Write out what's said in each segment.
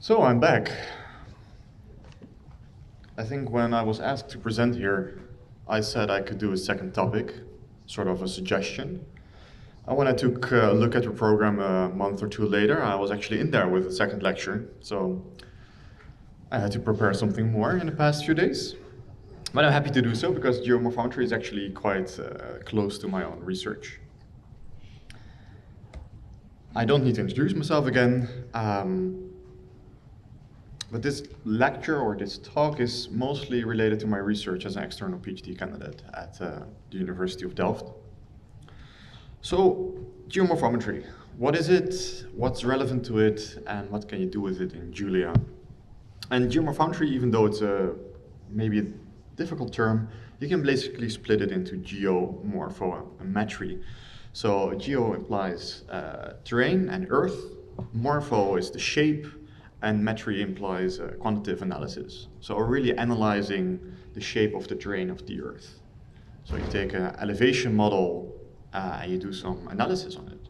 So I'm back. I think when I was asked to present here, I said I could do a second topic, sort of a suggestion. And when I took a look at the program a month or two later, I was actually in there with a second lecture. So I had to prepare something more in the past few days. But I'm happy to do so because geomorphometry is actually quite close to my own research. I don't need to introduce myself again. But this lecture or this talk is mostly related to my research as an external PhD candidate at the University of Delft. So, geomorphometry, what is it, what's relevant to it, and what can you do with it in Julia? And geomorphometry, even though it's maybe a difficult term, you can basically split it into geomorphometry. So geo implies terrain and earth, morpho is the shape, and metry implies quantitative analysis. So we're really analyzing the shape of the terrain of the earth. So you take an elevation model and you do some analysis on it.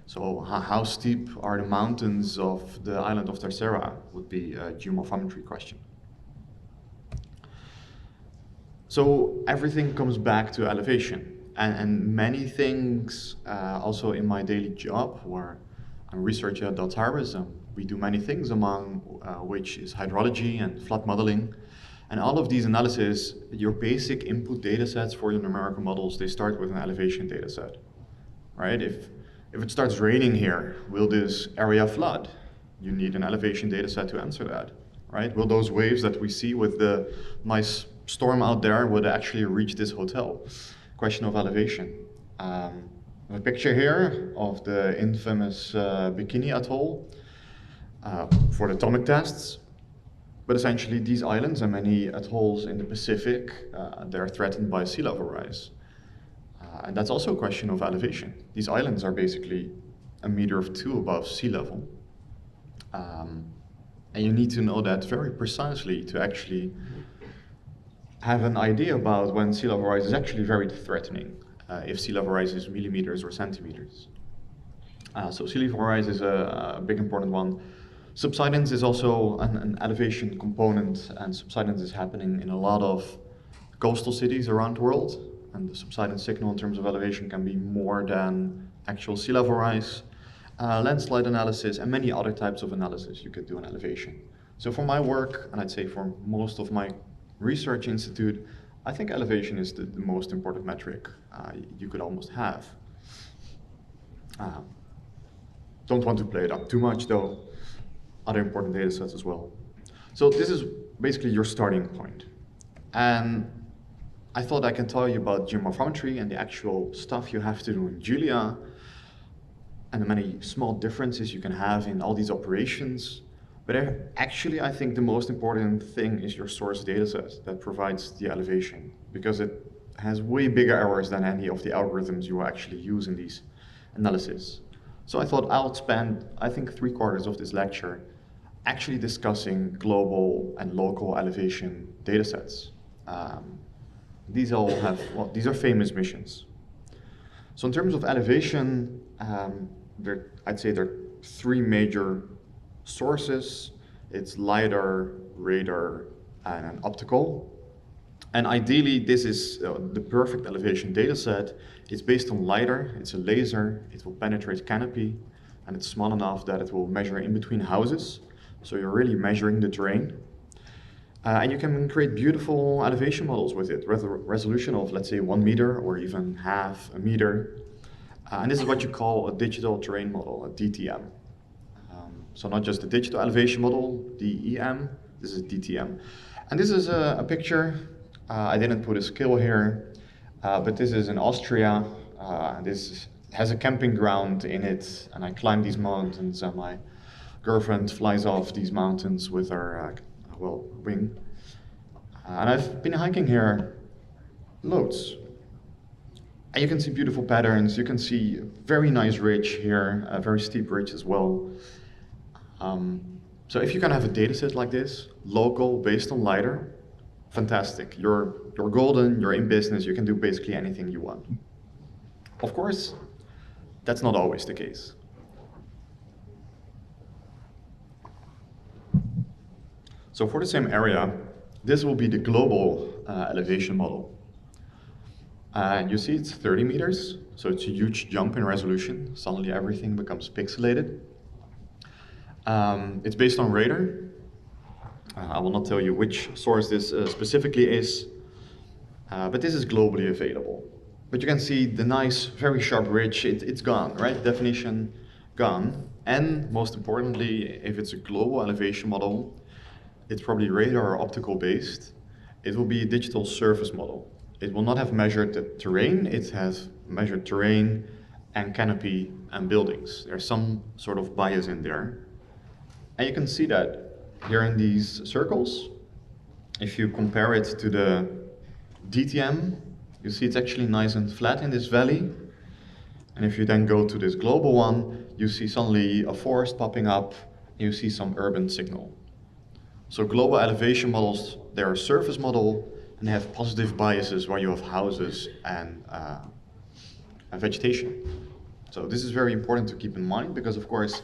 So how steep are the mountains of the island of Terceira would be a geomorphometry question. So everything comes back to elevation. And many things, also in my daily job, where I'm researcher at Delft, we do many things, among which is hydrology and flood modeling. And all of these analyses, your basic input data sets for your numerical models, they start with an elevation data set, right? If it starts raining here, will this area flood? You need an elevation data set to answer that, right? Will those waves that we see with the nice storm out there, will they actually reach this hotel? Question of elevation. A picture here of the infamous Bikini Atoll for the atomic tests. But essentially these islands and many atolls in the Pacific, they're threatened by sea level rise. And that's also a question of elevation. These islands are basically 1.2 meters above sea level. And you need to know that very precisely to actually have an idea about when sea level rise is actually very threatening, if sea level rise is millimeters or centimeters. So sea level rise is a big important one. Subsidence is also an elevation component, and subsidence is happening in a lot of coastal cities around the world. And the subsidence signal in terms of elevation can be more than actual sea level rise. Landslide analysis and many other types of analysis you could do on elevation. So for my work, and I'd say for most of my research institute, I think elevation is the most important metric you could almost have. Don't want to play it up too much though. Other important data sets as well. So this is basically your starting point. And I thought I can tell you about geomorphometry and the actual stuff you have to do in Julia and the many small differences you can have in all these operations. But actually, I think the most important thing is your source dataset that provides the elevation, because it has way bigger errors than any of the algorithms you actually use in these analyses. So I thought I'll spend, I think, 3/4 of this lecture actually discussing global and local elevation datasets. These all have, well, these are famous missions. So in terms of elevation, I'd say there are 3 major sources. It's LiDAR, radar, and an optical. And ideally, this is the perfect elevation data set. It's based on LiDAR, it's a laser, it will penetrate canopy, and it's small enough that it will measure in between houses. So you're really measuring the terrain. And you can create beautiful elevation models with it, resolution of, let's say, 1 meter or even half a meter. And this is what you call a digital terrain model, a DTM. So not just the digital elevation model, DEM, this is DTM. And this is a picture. I didn't put a scale here, but this is in Austria. This has a camping ground in it, and I climb these mountains, and my girlfriend flies off these mountains with her wing. And I've been hiking here loads. And you can see beautiful patterns. You can see a very nice ridge here, a very steep ridge as well. So if you can have a data set like this, local, based on LiDAR, fantastic. You're golden, you're in business, you can do basically anything you want. Of course, that's not always the case. So for the same area, this will be the global elevation model. And you see it's 30 meters, so it's a huge jump in resolution. Suddenly everything becomes pixelated. It's based on radar. I will not tell you which source this specifically is, but this is globally available. But you can see the nice, very sharp ridge, it's gone, right? Definition gone. And most importantly, if it's a global elevation model, it's probably radar or optical based. It will be a digital surface model. It will not have measured the terrain, it has measured terrain and canopy and buildings. There's some sort of bias in there. And you can see that here in these circles. If you compare it to the DTM, you see it's actually nice and flat in this valley. And if you then go to this global one, you see suddenly a forest popping up, you see some urban signal. So global elevation models, they're a surface model, and they have positive biases where you have houses and vegetation. So this is very important to keep in mind because, of course,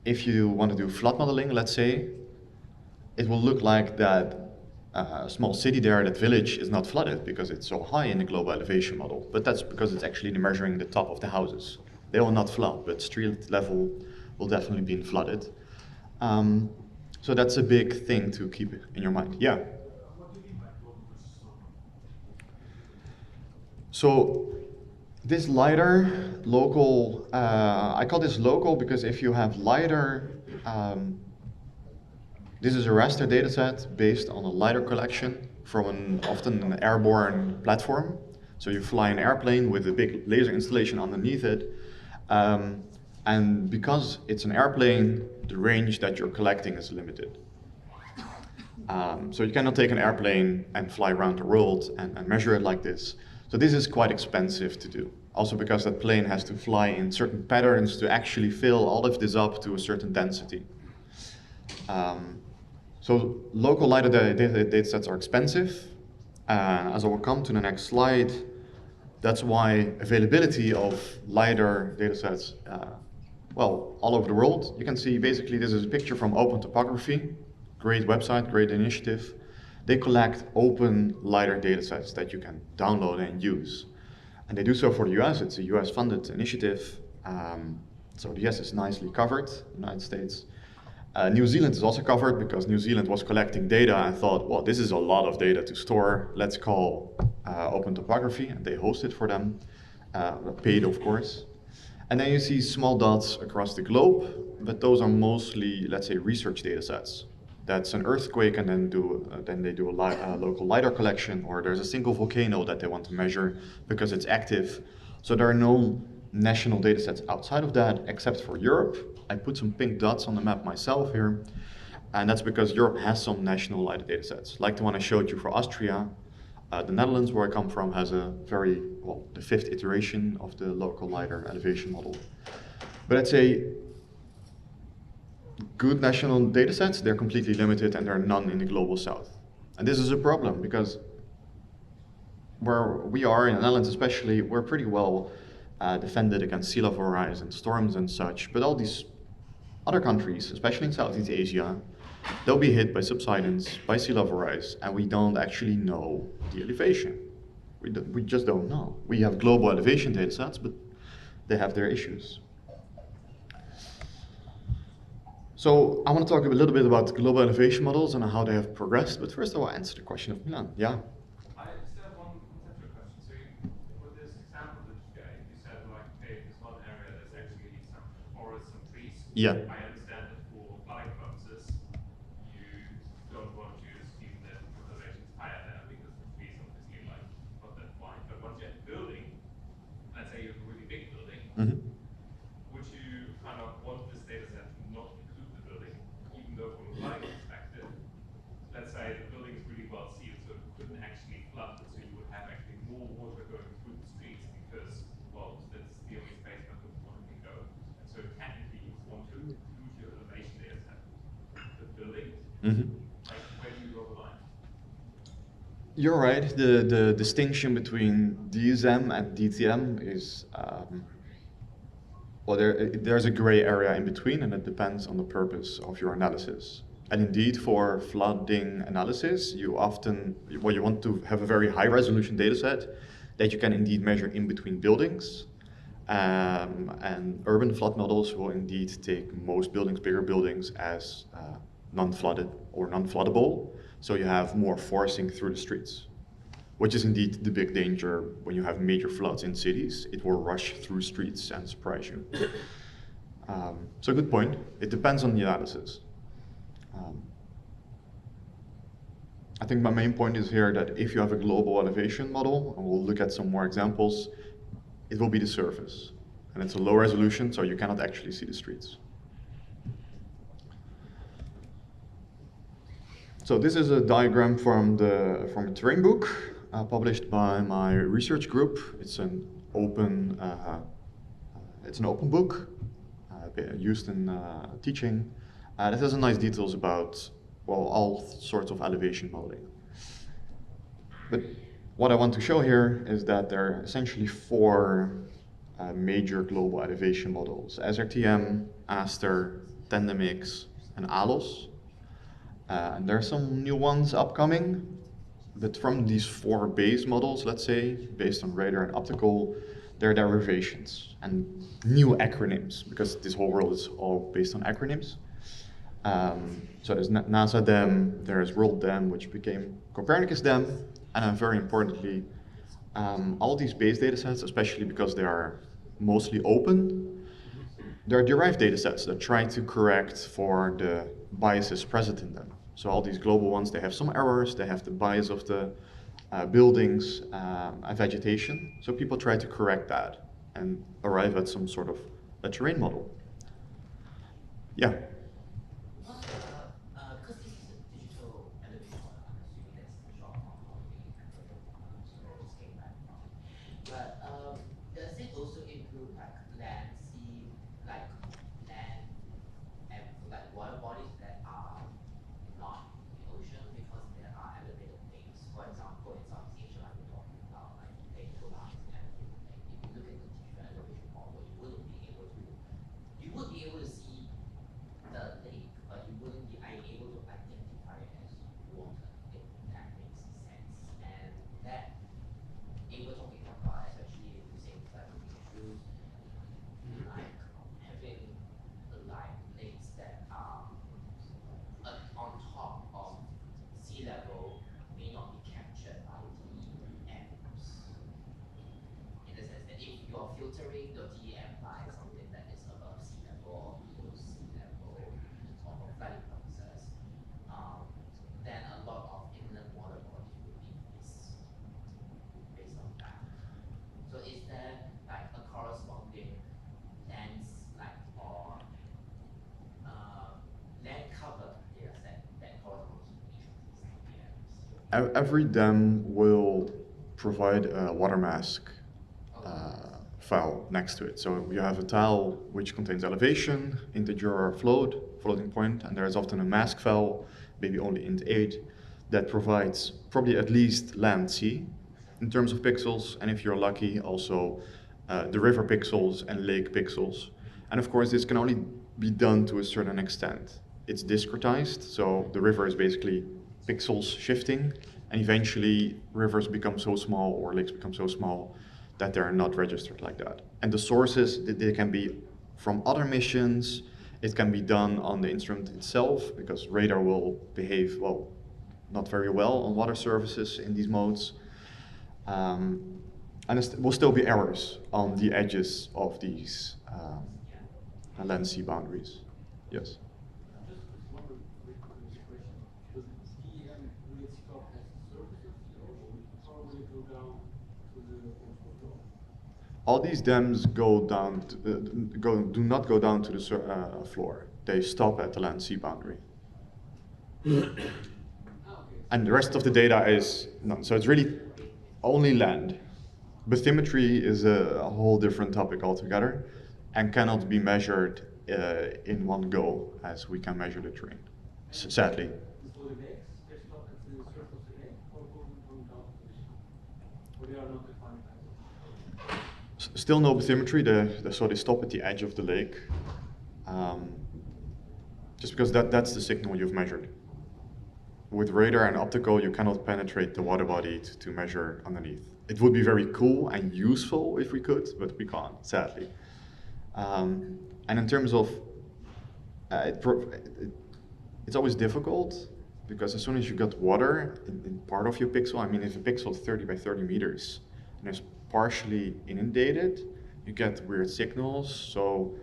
if you want to do flood modeling, let's say, it will look like that small city there, that village, is not flooded because it's so high in the global elevation model. But that's because it's actually measuring the top of the houses. They will not flood, but street level will definitely be flooded. So that's a big thing to keep in your mind. Yeah? What do you mean by global versus local? So this LiDAR, local, I call this local because if you have LiDAR, this is a raster dataset based on a LiDAR collection from often an airborne platform. So you fly an airplane with a big laser installation underneath it. And because it's an airplane, the range that you're collecting is limited. So you cannot take an airplane and fly around the world and measure it like this. So this is quite expensive to do. Also because that plane has to fly in certain patterns to actually fill all of this up to a certain density. So local LiDAR datasets are expensive. As I will come to the next slide, that's why availability of LiDAR datasets, well, all over the world. You can see basically this is a picture from Open Topography. Great website, great initiative. They collect open LiDAR datasets that you can download and use. And they do so for the US. It's a US funded initiative. So the US is nicely covered, United States. New Zealand is also covered because New Zealand was collecting data and thought, well, this is a lot of data to store. Let's call Open Topography, and they host it for them, paid of course. And then you see small dots across the globe, but those are mostly, let's say, research data sets. That's an earthquake, and then they do a local LiDAR collection, or there's a single volcano that they want to measure because it's active. So there are no national data sets outside of that, except for Europe. I put some pink dots on the map myself here, and that's because Europe has some national LiDAR data sets, like the one I showed you for Austria. The Netherlands, where I come from, has a very, well, the 5th iteration of the local LiDAR elevation model. But I'd say good national data sets, they're completely limited, and there are none in the global south. And this is a problem because where we are in the Netherlands especially, we're pretty well defended against sea level rise and storms and such, but all these other countries, especially in Southeast Asia, they'll be hit by subsidence, by sea level rise, and we don't actually know the elevation. We just don't know. We have global elevation data sets, but they have their issues. So I want to talk a little bit about global elevation models and how they have progressed, but first I will answer the question of Milan. Yeah? I just have one conceptual question. So with this example that you gave, you said like, hey, there's one area that's actually some forests, some trees. Yeah. I understand that for flooding purposes, you don't want to assume that the elevation is higher there because the trees obviously like not that wide. But once you have a building, let's say you have a really big building, would you kind of want this data set to not include the building, even though from a flooding perspective, let's say the building is really well sealed, so it couldn't actually flood, so you would have actually more water going through the streets because, well, that's the only space where the water can go. And so technically you want to include your elevation data set. The building, like where do you draw the line? You're right. The distinction between DSM and DTM is, well, there's a gray area in between, and it depends on the purpose of your analysis. And indeed, for flooding analysis, you want to have a very high resolution data set that you can indeed measure in between buildings. And urban flood models will indeed take most buildings, bigger buildings, as non-flooded or non-floodable. So you have more forcing through the streets, which is indeed the big danger when you have major floods in cities. It will rush through streets and surprise you. So good point. It depends on the analysis. I think my main point is here that if you have a global elevation model, and we'll look at some more examples, it will be the surface. And it's a low resolution, so you cannot actually see the streets. So this is a diagram from a terrain book published by my research group. It's an open book used in teaching. That has nice details about, well, all sorts of elevation modeling. But what I want to show here is that there are essentially four major global elevation models: SRTM, Aster, Tandemix, and ALOS. And there are some new ones upcoming, but from these four base models, let's say, based on radar and optical, there are derivations and new acronyms, because this whole world is all based on acronyms. So there's NASA DEM, there's World DEM, which became Copernicus DEM, and then very importantly, all these base data sets, especially because they are mostly open, there are derived data sets that try to correct for the biases present in them. So all these global ones, they have some errors, they have the bias of the buildings and vegetation. So people try to correct that and arrive at some sort of a terrain model. Yeah. Because this is a digital elevation model, I'm assuming that's the short form of the just came back from. But does it also include like land, sea, like land and like water bodies that are not in the ocean because there are elevated things? For example, in Southeast Asia, like we're talking about like plateau-lines and everything. If you look at the digital elevation model, you would be able to see the lake, but you wouldn't be able to identify it as water, if that makes sense. And that, if we're talking about, especially if we say climate issues, like having like lakes that are on top of sea level may not be captured by DEMs. In the sense that if you're filtering your DEM by something that is above sea level or below sea level, or for flooding purposes, then a lot of inland water bodies would be missed based on that. So is there like a corresponding lands like or land cover data set that corresponds to each of these DMs? Every DEM will provide a water mask file next to it. So you have a tile which contains elevation, integer or floating point, and there's often a mask file, maybe only int8, that provides probably at least land sea in terms of pixels, and if you're lucky, also the river pixels and lake pixels. And of course, this can only be done to a certain extent. It's discretized, so the river is basically pixels shifting, and eventually rivers become so small or lakes become so small that they're not registered like that. And the sources, they can be from other missions, it can be done on the instrument itself, because radar will behave, well, not very well on water surfaces in these modes. And there will still be errors on the edges of these land-sea boundaries. Yes? Just one quick question. Does DEM will stop at the surface of the ocean, or will it go down to the ocean floor? All these dams go down, do not go down to the floor. They stop at the land-sea boundary. Okay. And the rest of the data is none. So it's really only land. Bathymetry is a whole different topic altogether and cannot be measured in one go as we can measure the terrain, sadly. So the lakes, they stop at the surface of the lake, or going down to the sea? Or they are not defined as Still no bathymetry, so they stop at the edge of the lake. just because that's the signal you've measured. With radar and optical, you cannot penetrate the water body to measure underneath. It would be very cool and useful if we could, but we can't, sadly. And in terms of, it's always difficult, because as soon as you got water in part of your pixel, I mean, if a pixel is 30 by 30 meters and it's partially inundated, you get weird signals. So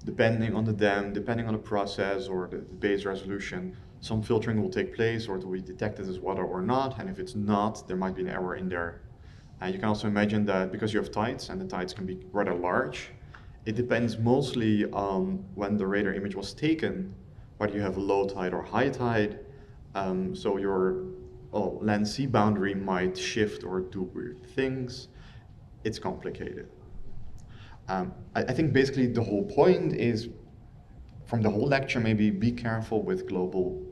depending on the dam, depending on the process or the base resolution, some filtering will take place, or it will be detected as water or not. And if it's not, there might be an error in there. And you can also imagine that because you have tides, and the tides can be rather large, it depends mostly on when the radar image was taken, whether you have a low tide or high tide. So your land-sea boundary might shift or do weird things. It's complicated. I think basically the whole point is, from the whole lecture, maybe be careful with global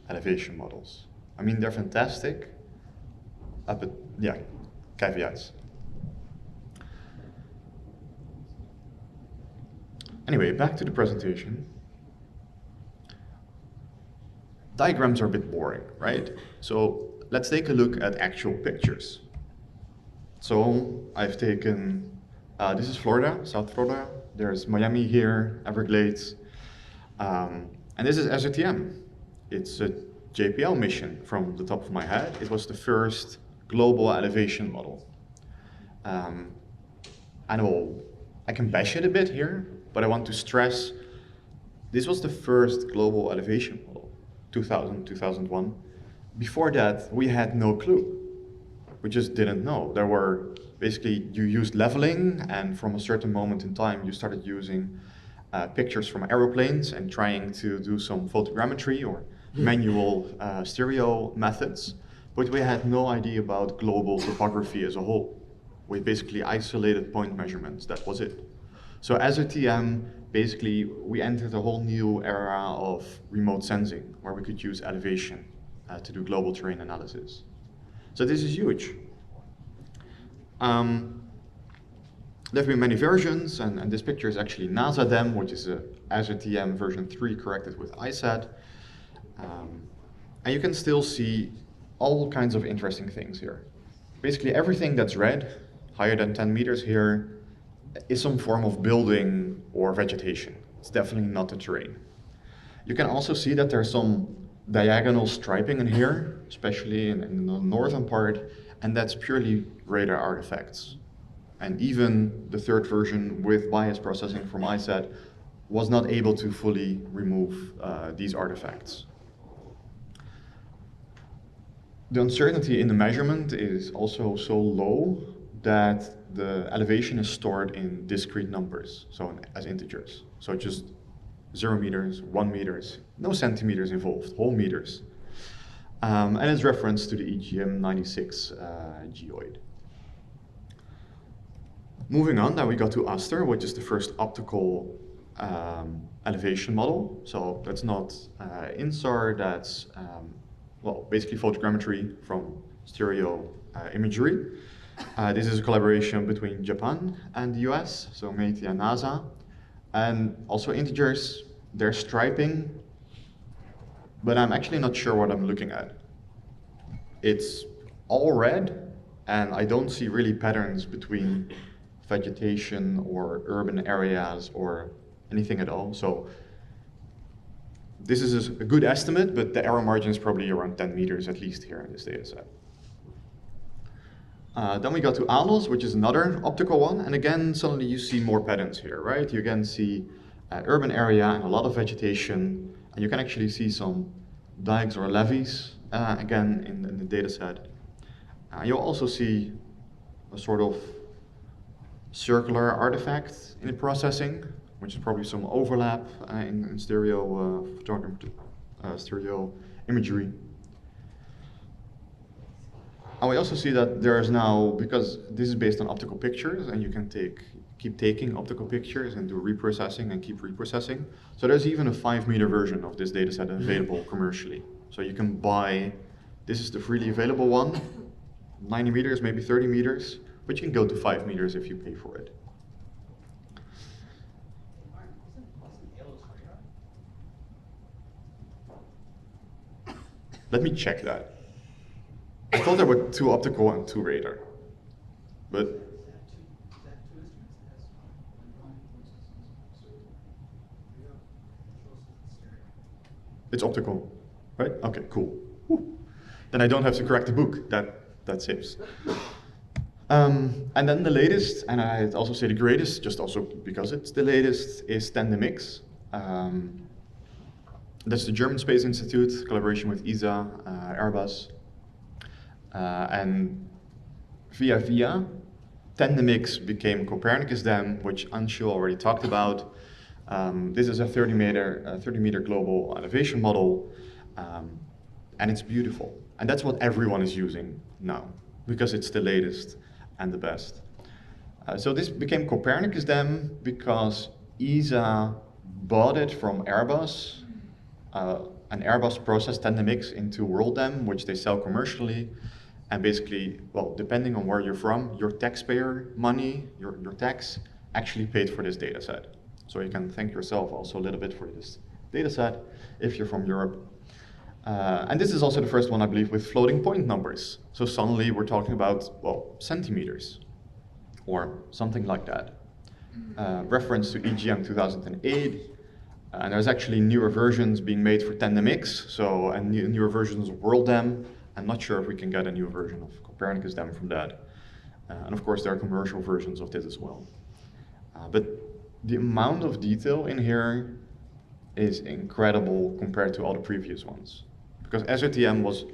elevation models. I mean, they're fantastic, but yeah, caveats. Anyway, back to the presentation. Diagrams are a bit boring, right? So let's take a look at actual pictures. So I've taken, this is Florida, South Florida. There's Miami here, Everglades. And this is SRTM. It's a JPL mission from the top of my head. It was the first global elevation model. I can bash it a bit here, but I want to stress this was the first global elevation model, 2000, 2001. Before that, we had no clue. We just didn't know. There were basically, you used leveling, and from a certain moment in time, you started using pictures from aeroplanes and trying to do some photogrammetry or manual stereo methods. But we had no idea about global topography as a whole. We basically isolated point measurements, that was it. So as a TM, basically, we entered a whole new era of remote sensing, where we could use elevation to do global terrain analysis. So this is huge. There have been many versions, and this picture is actually NASA DEM, which is a Azure TM version 3 corrected with ISAT. And you can still see all kinds of interesting things here. Basically everything that's red, higher than 10 meters here, is some form of building or vegetation. It's definitely not the terrain. You can also see that there's some diagonal striping in here, especially in the northern part, and that's purely radar artifacts. And even the third version with bias processing from ISAT was not able to fully remove these artifacts. The uncertainty in the measurement is also so low that the elevation is stored in discrete numbers, so as integers. So just 0 meters, 1 meters, no centimeters involved, whole meters. And it's referenced to the EGM 96 geoid. Moving on, now we got to Aster, which is the first optical elevation model. So that's not INSAR, that's well, basically photogrammetry from stereo imagery. This is a collaboration between Japan and the US, so METI and NASA. And also integers, they're striping, but I'm actually not sure what I'm looking at. It's all red, and I don't see really patterns between vegetation or urban areas or anything at all. So this is a good estimate, but the error margin is probably around 10 meters at least here in this data set. Then we got to ALOS, which is another optical one. And again, suddenly you see more patterns here, right? You again see urban area and a lot of vegetation. And you can actually see some dikes or levees, again, in the data set. You'll also see a sort of circular artifact in the processing, which is probably some overlap in stereo stereo imagery. And we also see that there is now, because this is based on optical pictures, and you can keep taking optical pictures and do reprocessing and keep reprocessing. So there's even a 5-meter version of this dataset available commercially. So you can buy, this is the freely available one, 90 meters, maybe 30 meters, but you can go to 5 meters if you pay for it. Let me check that. I thought there were 2 optical and 2 radar, but it's optical, right? Okay, cool. Whew. Then I don't have to correct the book. That saves. And then the latest, and I'd also say the greatest, just also because it's the latest, is TandemX. That's the German Space Institute, collaboration with ESA, Airbus. And via TandemX became Copernicus Dam, which Anshul already talked about. This is a 30-meter global elevation model, and it's beautiful. And that's what everyone is using now, because it's the latest and the best. So this became Copernicus Dam because ESA bought it from Airbus, and Airbus processed TandemX into WorldDam, which they sell commercially. And basically, well, depending on where you're from, your taxpayer money, your tax, actually paid for this data set. So you can thank yourself also a little bit for this data set if you're from Europe. And this is also the first one, I believe, with floating point numbers. So suddenly we're talking about, well, centimeters or something like that. Reference to EGM 2008. And there's actually newer versions being made for TandemX, so and newer versions of WorldDam. I'm not sure if we can get a new version of Copernicus Dam from that. And of course, there are commercial versions of this as well. But the amount of detail in here is incredible compared to all the previous ones. Because SRTM was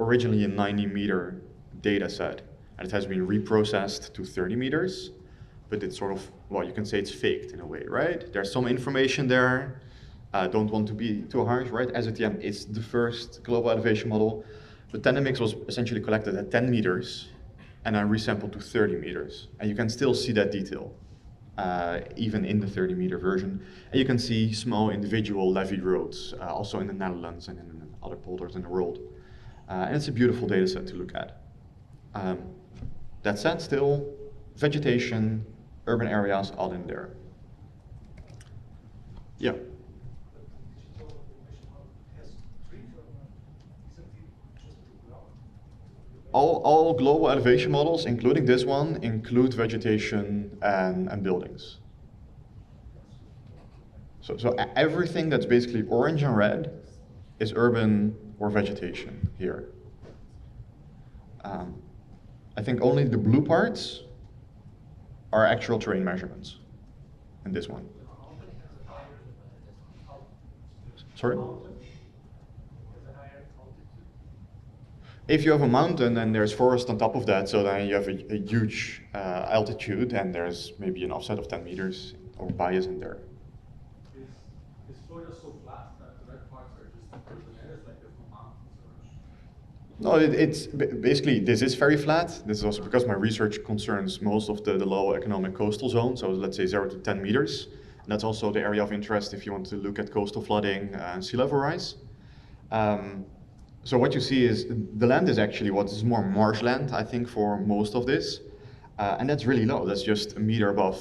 originally a 90-meter data set, and it has been reprocessed to 30 meters. But it's sort of, well, you can say it's faked in a way, right? There's some information there. Don't want to be too harsh, right? SRTM is the first global elevation model. But TandemX was essentially collected at 10 meters and then resampled to 30 meters. And you can still see that detail, even in the 30-meter version. And you can see small individual levee roads, also in the Netherlands and in other polders in the world. And it's a beautiful data set to look at. That said, still, vegetation, urban areas, all in there. Yeah. All global elevation models, including this one, include vegetation and buildings. So everything that's basically orange and red is urban or vegetation here. I think only the blue parts are actual terrain measurements in this one. Sorry? If you have a mountain and there's forest on top of that, so then you have a huge altitude and there's maybe an offset of 10 meters or bias in there. Is Florida so flat that the red parts are just urban areas, like there's no mountains? No, it's basically, this is very flat. This is also because my research concerns most of the low economic coastal zone, so let's say 0 to 10 meters. And that's also the area of interest if you want to look at coastal flooding and sea level rise. So what you see is the land is actually what is more marshland, I think, for most of this. And that's really low. That's just a meter above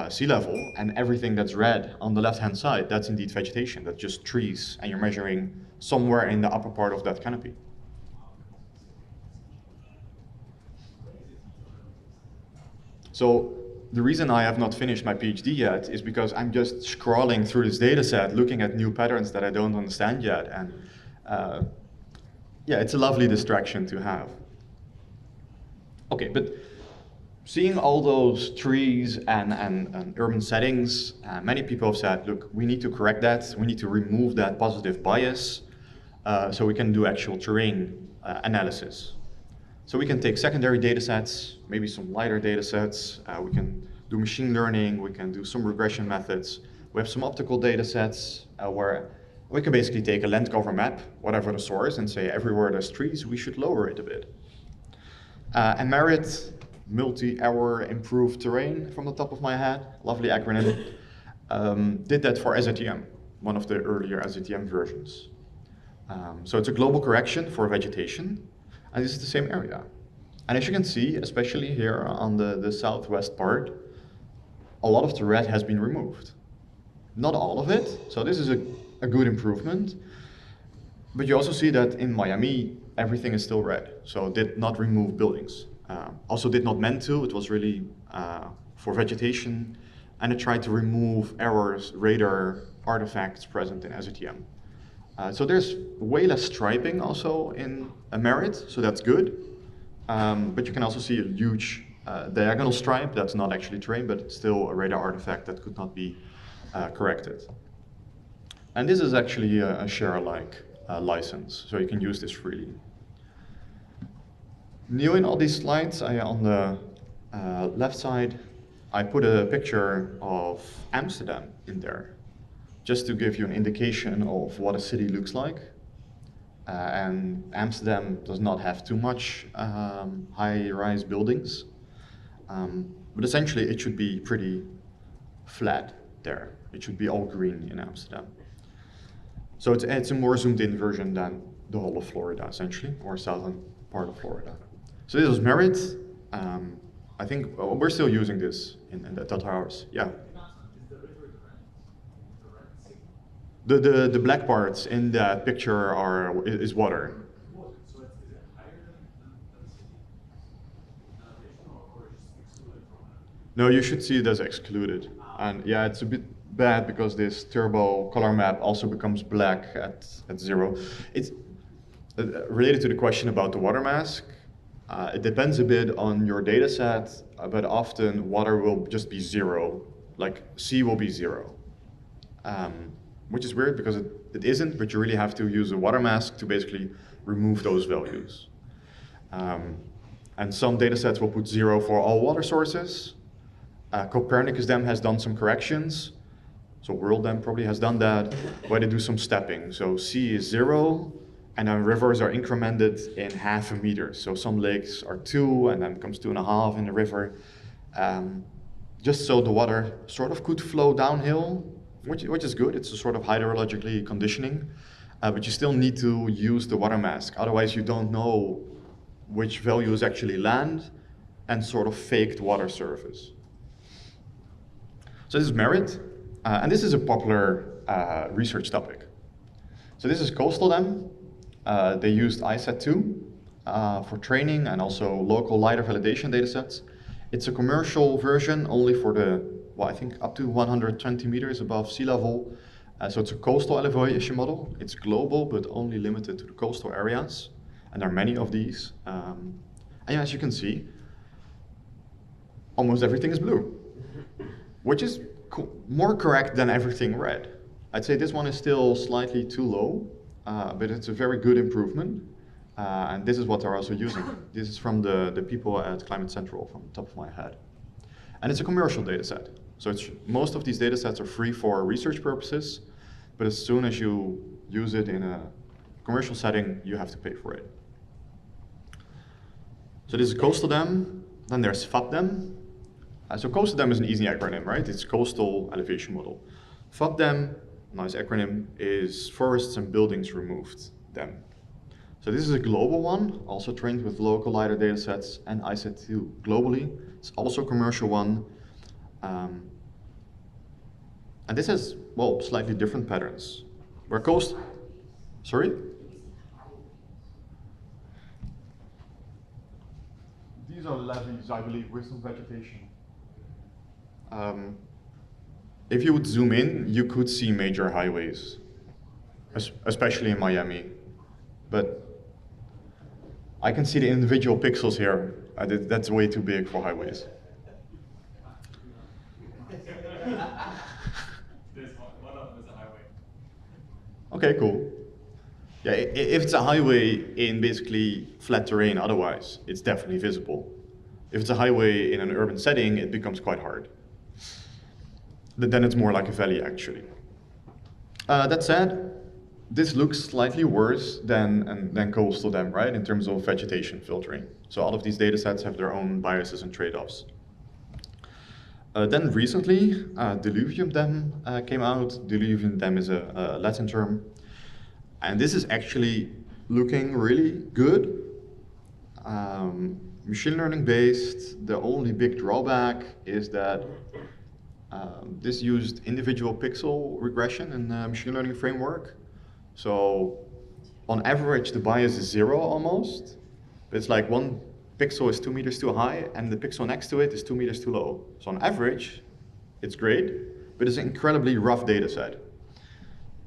sea level. And everything that's red on the left-hand side, that's indeed vegetation. That's just trees. And you're measuring somewhere in the upper part of that canopy. So the reason I have not finished my PhD yet is because I'm just scrolling through this data set, looking at new patterns that I don't understand yet. And yeah, it's a lovely distraction to have. Okay, but seeing all those trees and urban settings, many people have said, look, we need to correct that. We need to remove that positive bias so we can do actual terrain analysis. So we can take secondary data sets, maybe some lighter data sets. We can do machine learning. We can do some regression methods. We have some optical data sets where we can basically take a land cover map, whatever the source, and say everywhere there's trees, we should lower it a bit. And Merit, multi-hour improved terrain from the top of my head, lovely acronym, did that for SRTM, one of the earlier SRTM versions. So it's a global correction for vegetation, and this is the same area. And as you can see, especially here on the southwest part, a lot of the red has been removed. Not all of it, so this is a good improvement. But you also see that in Miami, everything is still red. So did not remove buildings. Also did not meant to, it was really for vegetation. And it tried to remove errors, radar, artifacts present in SETM. So there's way less striping also in a Merit, so that's good. But you can also see a huge diagonal stripe that's not actually terrain, but it's still a radar artifact that could not be corrected. And this is actually a share-alike license, so you can use this freely. New in all these slides, on the left side, I put a picture of Amsterdam in there, just to give you an indication of what a city looks like. And Amsterdam does not have too much high-rise buildings, but essentially it should be pretty flat there. It should be all green in Amsterdam. So it's a more zoomed-in version than the whole of Florida, essentially, or southern part of Florida. So this was Merit. I think we're still using this in the towers. Yeah. The black parts in that picture is water. So is it higher than the city navigation, or just excluded from it? No, you should see it as excluded. And yeah, it's a bit bad because this turbo color map also becomes black at 0. It's related to the question about the water mask. It depends a bit on your data set, but often water will just be 0, like C will be 0. Which is weird because it isn't, but you really have to use a water mask to basically remove those values. And some data sets will put 0 for all water sources. Copernicus DEM has done some corrections. So World DEM probably has done that, where they do some stepping. So C is 0, and then rivers are incremented in half a meter. So some lakes are 2, and then comes 2.5 in the river. Just so the water sort of could flow downhill, which is good. It's a sort of hydrologically conditioning, but you still need to use the water mask. Otherwise, you don't know which values actually land and sort of faked water surface. So this is Merit, and this is a popular research topic. So this is coastal DEM. They used ISAT2 for training and also local LiDAR validation datasets. It's a commercial version only for I think up to 120 meters above sea level. So it's a coastal elevation model. It's global, but only limited to the coastal areas. And there are many of these. And yeah, as you can see, almost everything is blue, which is more correct than everything red. I'd say this one is still slightly too low, but it's a very good improvement. And this is what they're also using. This is from the people at Climate Central, from the top of my head. And it's a commercial data set. So most of these data sets are free for research purposes, but as soon as you use it in a commercial setting, you have to pay for it. So this is coastal DEM, then there's FAPDEM. So coastal DEM is an easy acronym, right? It's Coastal Elevation Model. FAPDEM, nice acronym, is Forests and Buildings Removed DEM. So this is a global one, also trained with local LiDAR datasets and ISAT2 globally. It's also a commercial one. And this has, well, slightly different patterns. Where sorry? These are levees, I believe, with some vegetation. If you would zoom in, you could see major highways, especially in Miami. But I can see the individual pixels here. That's way too big for highways. One of them is a highway. Okay, cool. Yeah, if it's a highway in basically flat terrain otherwise, it's definitely visible. If it's a highway in an urban setting, it becomes quite hard. Then it's more like a valley, actually. That said, this looks slightly worse than coastal DEM, right, in terms of vegetation filtering. So all of these data sets have their own biases and trade-offs. Then recently, Diluvium DEM came out. Diluvium DEM is a Latin term. And this is actually looking really good. Machine learning based. The only big drawback is that this used individual pixel regression in the machine learning framework. So on average, the bias is 0 almost. But it's like one pixel is 2 meters too high, and the pixel next to it is 2 meters too low. So on average, it's great, but it's an incredibly rough data set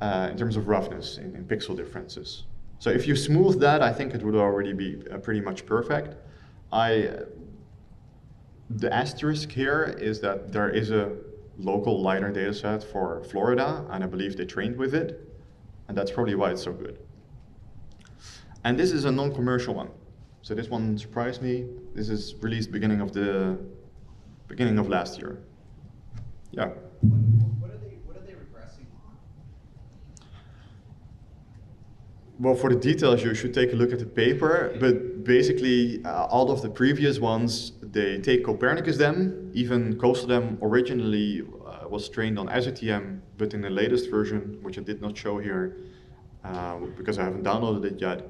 in terms of roughness in pixel differences. So if you smooth that, I think it would already be pretty much perfect. The asterisk here is that there is a local LiDAR data set for Florida, and I believe they trained with it, and that's probably why it's so good. And this is a non-commercial one. So this one surprised me. This is released beginning of last year. Yeah. What are they regressing on? Well, for the details, you should take a look at the paper, but basically all of the previous ones, they take Copernicus DEM. Even Coastal DEM originally was trained on SRTM, but in the latest version, which I did not show here because I haven't downloaded it yet,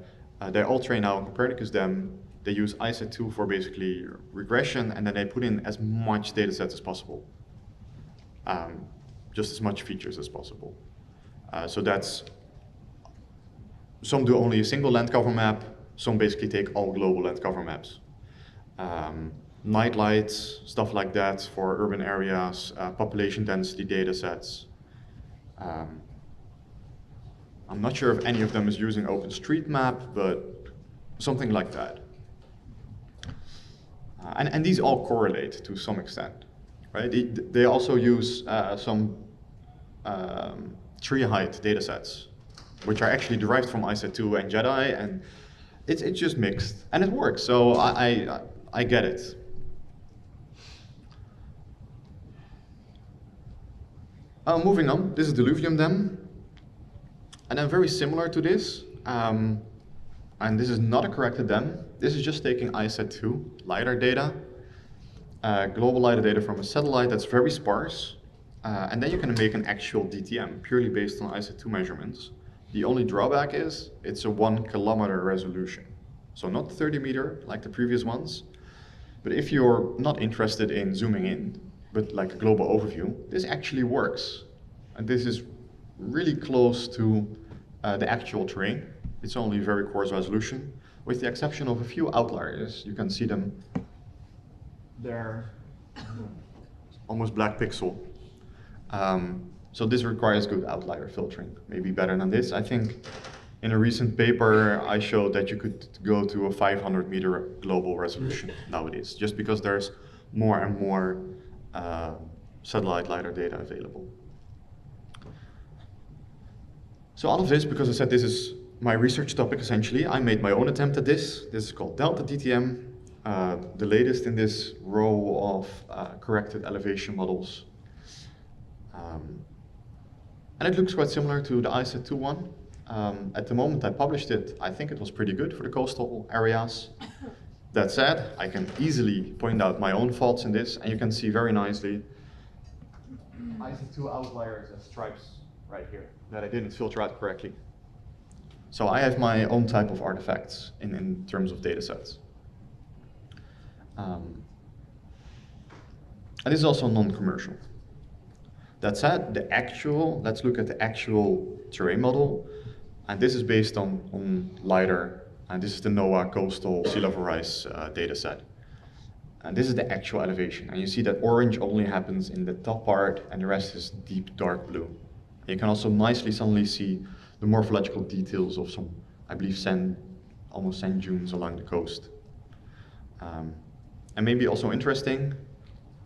they all train now on Copernicus DEM. They use ISAT2 for basically regression, and then they put in as much data sets as possible. Just as much features as possible. So that's, some do only a single land cover map, some basically take all global land cover maps. Night lights, stuff like that for urban areas, population density data sets. I'm not sure if any of them is using OpenStreetMap, but something like that. And these all correlate to some extent, right? They also use some tree height data sets, which are actually derived from ISAT2 and JEDI, and it's just mixed, and it works, so I get it. Moving on, this is Diluvium DEM. And then very similar to this, and this is not a corrected DEM. This is just taking ISAT2 LiDAR data, global LiDAR data from a satellite that's very sparse, and then you can make an actual DTM purely based on ISAT2 measurements. The only drawback is it's a 1 kilometer resolution. So not 30 meter like the previous ones, but if you're not interested in zooming in, but like a global overview, this actually works. And this is really close to the actual terrain. It's only very coarse resolution, with the exception of a few outliers. You can see them there, almost black pixel. So this requires good outlier filtering, maybe better than this. I think in a recent paper, I showed that you could go to a 500 meter global resolution nowadays, just because there's more and more satellite LiDAR data available. So all of this, because I said this is my research topic essentially, I made my own attempt at this. This is called Delta DTM, the latest in this row of corrected elevation models. And it looks quite similar to the ISAT2 one. At the moment I published it, I think it was pretty good for the coastal areas. That said, I can easily point out my own faults in this, and you can see very nicely ISAT2 outliers as stripes right here that I didn't filter out correctly. So I have my own type of artifacts in terms of data sets. And this is also non-commercial. That said, let's look at the actual terrain model. And this is based on LiDAR. And this is the NOAA coastal sea level rise data set. And this is the actual elevation. And you see that orange only happens in the top part, and the rest is deep dark blue. And you can also nicely suddenly see the morphological details of some, I believe, almost sand dunes along the coast. And maybe also interesting,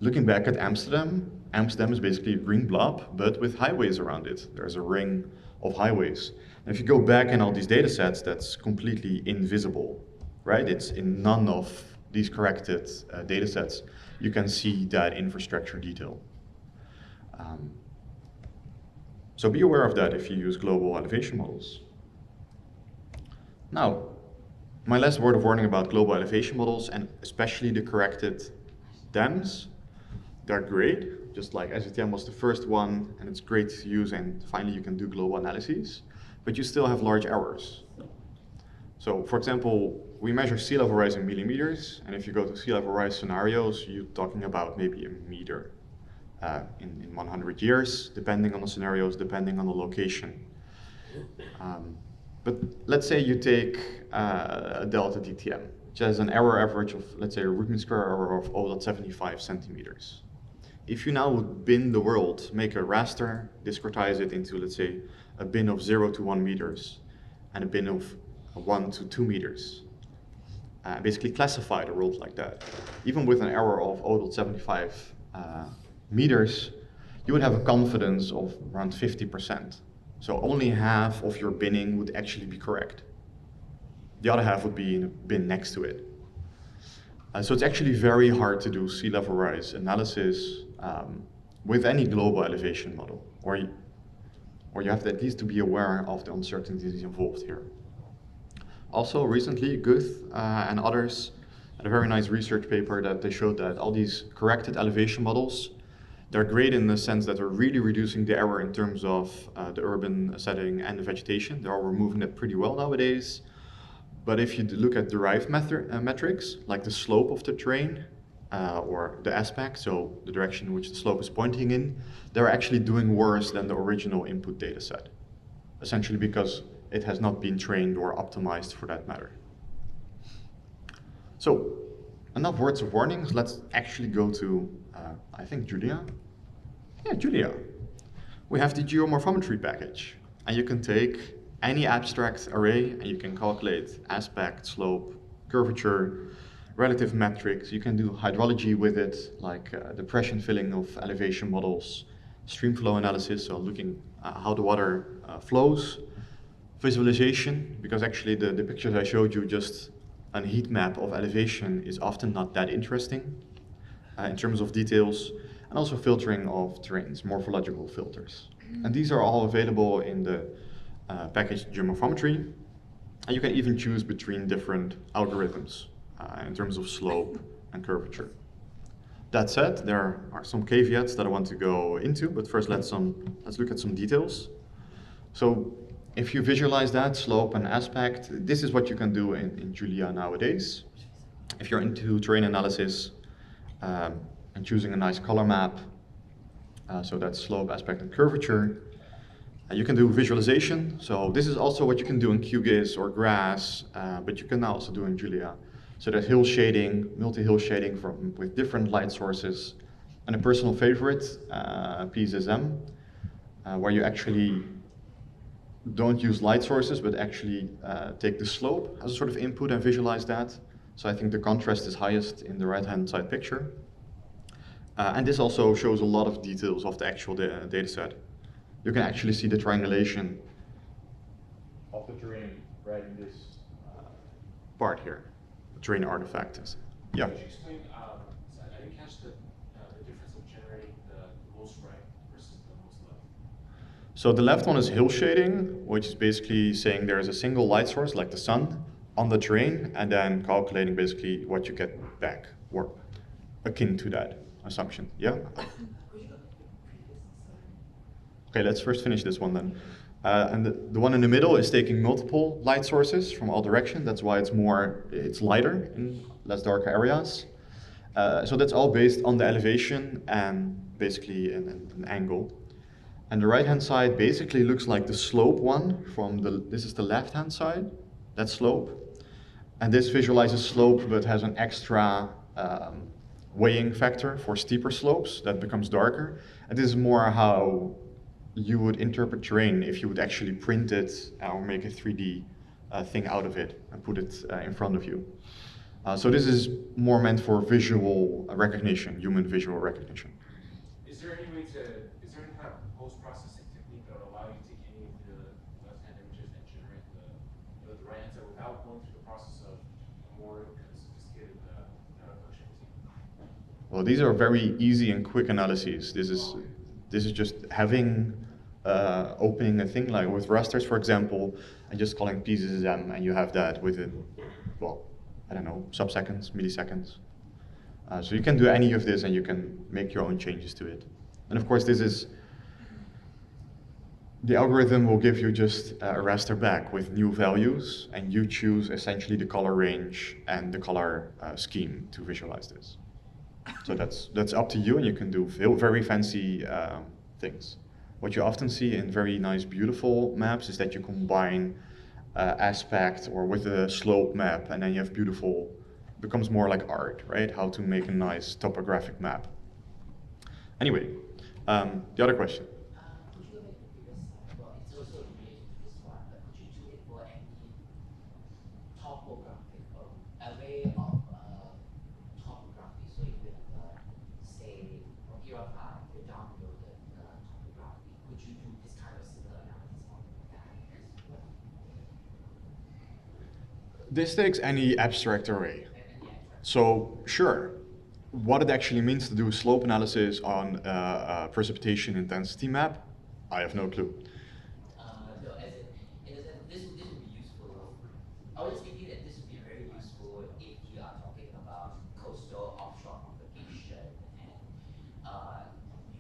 looking back at Amsterdam, Amsterdam is basically a green blob, but with highways around it. There's a ring of highways. And if you go back in all these data sets, that's completely invisible, right? It's in none of these corrected data sets. You can see that infrastructure detail. So be aware of that if you use global elevation models. Now, my last word of warning about global elevation models, and especially the corrected DEMs. They're great, just like SRTM was the first one, and it's great to use, and finally you can do global analyses, but you still have large errors. So, for example, we measure sea level rise in millimeters, and if you go to sea level rise scenarios, you're talking about maybe a meter in 100 years, depending on the scenarios, depending on the location. But let's say you take a delta DTM, which has an error average of, let's say, a root mean square error of 0.75 centimeters. If you now would bin the world, make a raster, discretize it into, let's say, a bin of 0 to 1 meters and a bin of 1 to 2 meters, basically classify the world like that. Even with an error of 0.75 meters, you would have a confidence of around 50%. So only half of your binning would actually be correct. The other half would be in a bin next to it. So it's actually very hard to do sea level rise analysis with any global elevation model, or you have to at least to be aware of the uncertainties involved here. Also, recently, Guth and others had a very nice research paper that they showed that all these corrected elevation models, they're great in the sense that they're really reducing the error in terms of the urban setting and the vegetation. They're all removing that pretty well nowadays. But if you look at derived metrics, like the slope of the terrain or the aspect, so the direction in which the slope is pointing in, they're actually doing worse than the original input data set, essentially because it has not been trained or optimized for that matter. So enough words of warnings. Let's actually go to, I think, Julia. Yeah, Julia. We have the geomorphometry package, and you can take any abstract array and you can calculate aspect, slope, curvature, relative metrics. You can do hydrology with it, like depression filling of elevation models, stream flow analysis, so looking how the water flows, visualization, because actually the pictures I showed you, just a heat map of elevation, is often not that interesting in terms of details, and also filtering of terrains, morphological filters. And these are all available in the package Geomorphometry, and you can even choose between different algorithms in terms of slope and curvature. That said, there are some caveats that I want to go into, but first let's look at some details. So if you visualize that slope and aspect, this is what you can do in Julia nowadays. If you're into terrain analysis and choosing a nice color map, so that's slope, aspect, and curvature, you can do visualization. So this is also what you can do in QGIS or GRASS, but you can now also do in Julia. So there's hill shading, multi-hill shading with different light sources, and a personal favorite, PSSM, where you actually don't use light sources, but actually take the slope as a sort of input and visualize that. So I think the contrast is highest in the right-hand side picture. And this also shows a lot of details of the actual data set. You can actually see the triangulation of the terrain right in this part here, the terrain artifact. Yeah. Could you explain, so I didn't catch the difference of generating the most right versus the most left. So the left one is hill shading, which is basically saying there is a single light source, like the sun, on the terrain, and then calculating basically what you get back, or akin to that assumption. Yeah? Okay, let's first finish this one then. And the one in the middle is taking multiple light sources from all directions. That's why it's lighter in less darker areas. So that's all based on the elevation and basically an angle. And the right-hand side basically looks like the slope one this is the left-hand side, that slope. And this visualizes slope but has an extra weighing factor for steeper slopes that becomes darker. And this is more how you would interpret terrain if you would actually print it or make a 3D thing out of it and put it in front of you. So this is more meant for visual recognition, human visual recognition. Is there any kind of post-processing technique that would allow you to take any of the left-hand images and generate the right-hand side without going through the process of a more kind of sophisticated function routine? Well, these are very easy and quick analyses. This is just having opening a thing like with rasters, for example, and just calling PSSM, and you have that within, well, I don't know, sub-seconds, milliseconds. So you can do any of this, and you can make your own changes to it. And of course, the algorithm will give you just a raster back with new values, and you choose essentially the color range and the color scheme to visualize this. So that's up to you, and you can do very fancy things. What you often see in very nice, beautiful maps is that you combine aspect or with a slope map, and then you have beautiful, becomes more like art, right? How to make a nice topographic map. Anyway, the other question. Could you go back to the previous slide? Well, it's also related to this one, but could you do it for any topographic array of topography? So if you have, say, from here on out, you downloaded topography, could you do this kind of similar analysis on that as well? This takes any abstract array. Any abstract? So sure, what it actually means to do slope analysis on a precipitation intensity map, I have no clue. No, as in a sense, this would be useful. I was thinking that this would be very useful if you are talking about coastal offshore propagation and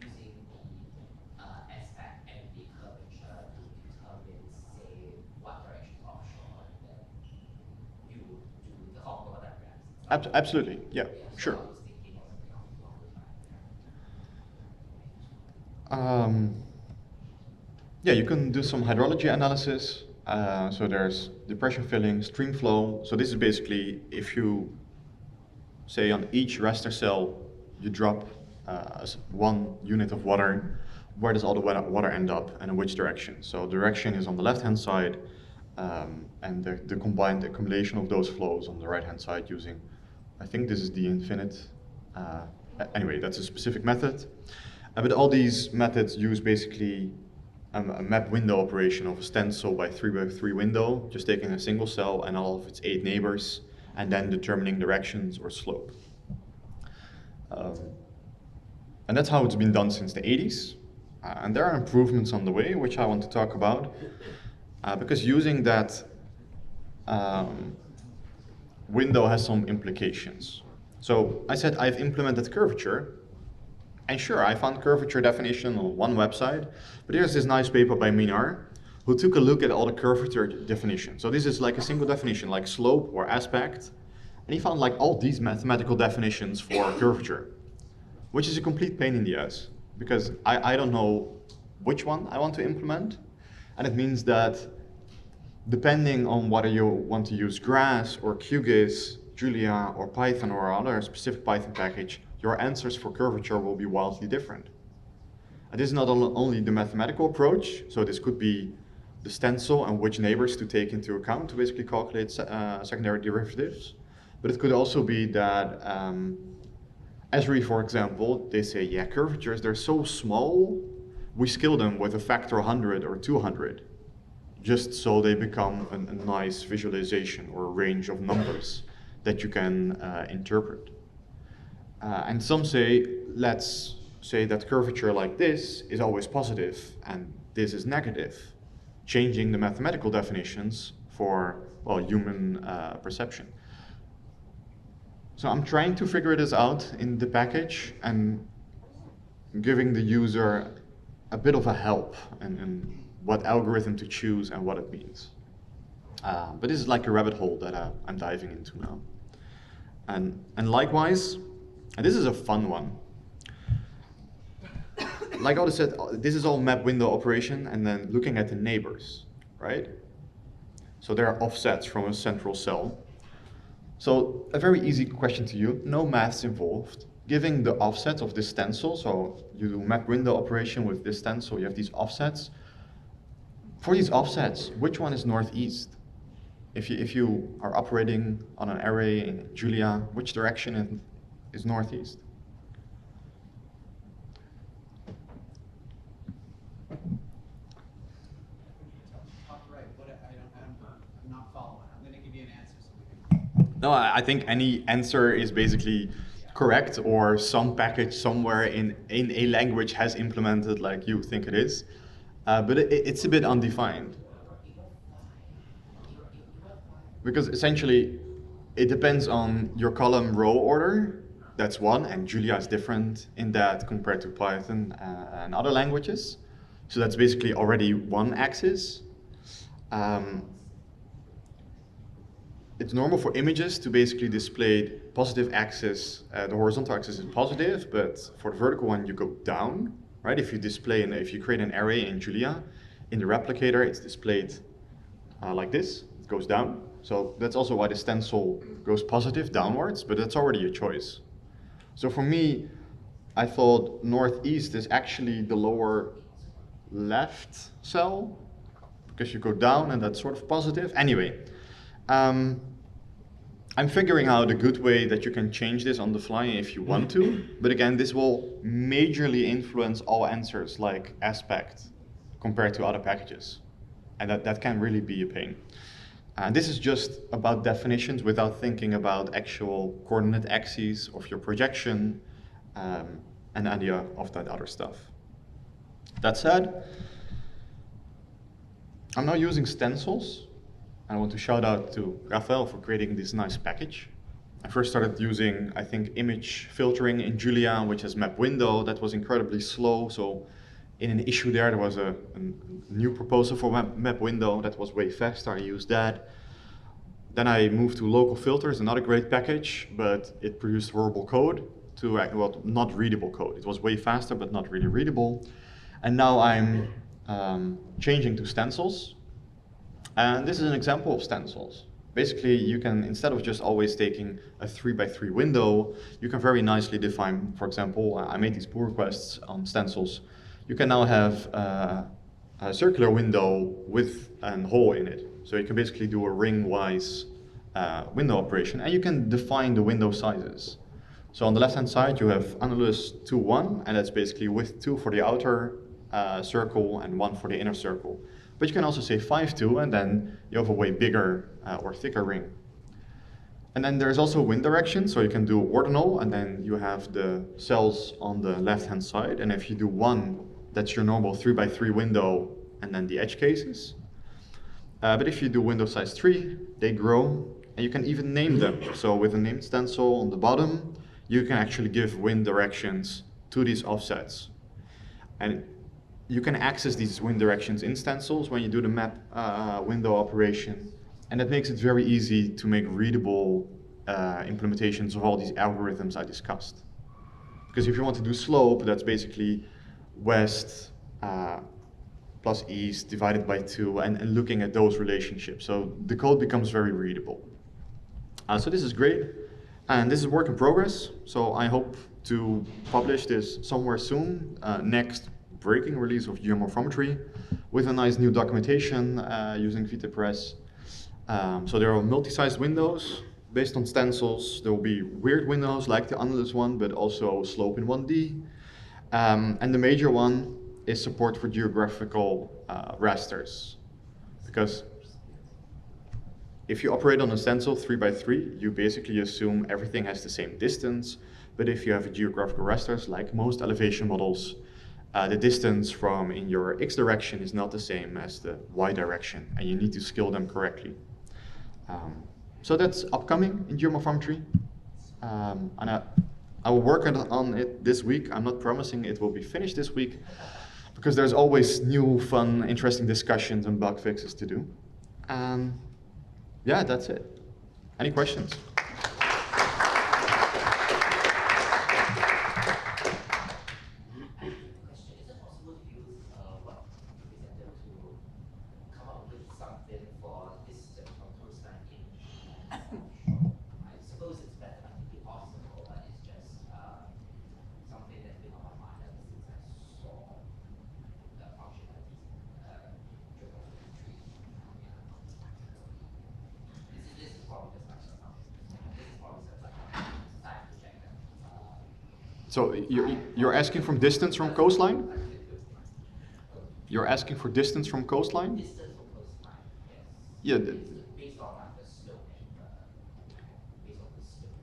using the aspect and the curvature to determine, say, what direction offshore, and then you would do the Hopper diagrams. Absolutely, yeah, So sure. I was thinking of something along those lines there. Yeah, you can do some hydrology analysis. So there's depression filling, stream flow. So this is basically if you say on each raster cell you drop 1 unit of water, where does all the water end up and in which direction? So direction is on the left-hand side, and the combined accumulation of those flows on the right-hand side using, I think this is the infinite. Anyway, that's a specific method. But all these methods use basically a map window operation of a stencil by 3x3 window, just taking a single cell and all of its 8 neighbors, and then determining directions or slope. And that's how it's been done since the 80s. And there are improvements on the way, which I want to talk about. Because using that window has some implications. So I said I've implemented curvature. And sure, I found curvature definition on one website, but here's this nice paper by Minar, who took a look at all the curvature definitions. So this is like a single definition, like slope or aspect, and he found like all these mathematical definitions for curvature, which is a complete pain in the ass, because I don't know which one I want to implement, and it means that depending on whether you want to use Grass or QGIS, Julia or Python or other specific Python package, your answers for curvature will be wildly different. And this is not only the mathematical approach, so this could be the stencil and which neighbors to take into account to basically calculate secondary derivatives, but it could also be that Esri, for example, they say, yeah, curvatures, they're so small, we scale them with a factor 100 or 200, just so they become a nice visualization or a range of numbers that you can interpret. And some say, let's say that curvature like this is always positive and this is negative, changing the mathematical definitions for, well, human perception. So I'm trying to figure this out in the package and giving the user a bit of a help in what algorithm to choose and what it means. But this is like a rabbit hole that I'm diving into now. And likewise, and this is a fun one. Like I said, this is all map window operation and then looking at the neighbors, right? So there are offsets from a central cell. So a very easy question to you, no maths involved. Giving the offsets of this stencil, so you do map window operation with this stencil, you have these offsets. For these offsets, which one is northeast? If you are operating on an array in Julia, which direction is northeast? Top right, I'm not following. I'm going to give you an answer so we can. No, I think any answer is basically correct, or some package somewhere in a language has implemented like you think it is. But it's a bit undefined. Because essentially, it depends on your column row order. That's one, and Julia is different in that compared to Python and other languages. So that's basically already one axis. It's normal for images to basically display positive axis. The horizontal axis is positive, but for the vertical one, you go down, right? If you create an array in Julia, in the replicator, it's displayed like this. It goes down. So that's also why the stencil goes positive downwards, but that's already a choice. So for me, I thought northeast is actually the lower left cell, because you go down and that's sort of positive. Anyway, I'm figuring out a good way that you can change this on the fly if you want to, but again, this will majorly influence all answers like aspect compared to other packages. And that can really be a pain. And this is just about definitions without thinking about actual coordinate axes of your projection and any of that other stuff. That said, I'm now using stencils. I want to shout out to Rafael for creating this nice package. I first started using, I think, image filtering in Julia, which has map window. That was incredibly slow. So in an issue there was a new proposal for map window that was way faster. I used that. Then I moved to local filters, another great package, but it produced horrible code to, well, not readable code. It was way faster, but not really readable. And now I'm changing to stencils. And this is an example of stencils. Basically, you can, instead of just always taking a 3x3 window, you can very nicely define, for example, I made these pull requests on stencils. You can now have a circular window with a hole in it. So you can basically do a ring-wise window operation, and you can define the window sizes. So on the left-hand side, you have annulus 2, 1, and that's basically width 2 for the outer circle and 1 for the inner circle. But you can also say 5, 2, and then you have a way bigger or thicker ring. And then there's also wind direction, so you can do ordinal, and then you have the cells on the left-hand side. And if you do 1, that's your normal 3x3 window, and then the edge cases. But if you do window size 3, they grow, and you can even name them. So with a named stencil on the bottom, you can actually give wind directions to these offsets. And you can access these wind directions in stencils when you do the map window operation. And that makes it very easy to make readable implementations of all these algorithms I discussed. Because if you want to do slope, that's basically west plus east divided by 2 and looking at those relationships. So the code becomes very readable. So this is great. And this is work in progress. So I hope to publish this somewhere soon, next breaking release of Geomorphometry with a nice new documentation using VitaPress. So there are multi-sized windows based on stencils. There will be weird windows like the annulus one, but also slope in 1D. And the major one is support for geographical rasters. Because if you operate on a stencil 3x3, you basically assume everything has the same distance. But if you have a geographical rasters, like most elevation models, the distance from in your x direction is not the same as the y direction, and you need to scale them correctly. So that's upcoming in Geomorphometry. And I will work on it this week. I'm not promising it will be finished this week, because there's always new, fun, interesting discussions and bug fixes to do. Yeah, that's it. Any questions? So you're asking from distance from coastline? You're asking for distance from coastline? Distance from coastline, Yeah. yes. Based on like the slope based on the slope.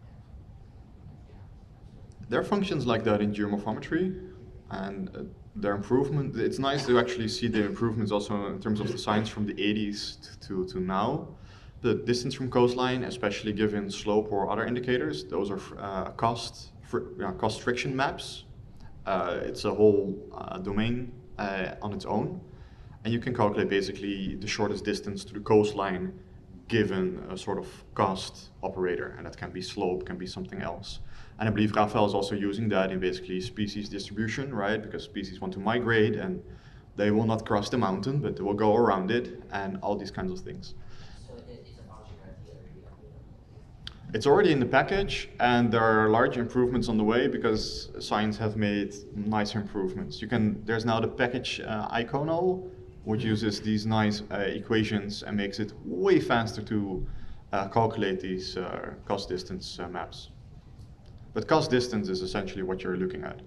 Yeah. There are functions like that in Geomorphometry, and their improvement, it's nice to actually see the improvements also in terms of the science from the 80s to now. The distance from coastline, especially given slope or other indicators, those are cost friction maps. It's a whole domain on its own, and you can calculate basically the shortest distance to the coastline given a sort of cost operator, and that can be slope, can be something else. And I believe Rafael is also using that in basically species distribution, right? Because species want to migrate, and They will not cross the mountain, but they will go around it, and all these kinds of things. So it's a functionality already available. It's already in the package, and there are large improvements on the way because science have made nice improvements. There's now the package iconal, which uses these nice equations and makes it way faster to calculate these cost distance maps. But cost distance is essentially what you're looking at.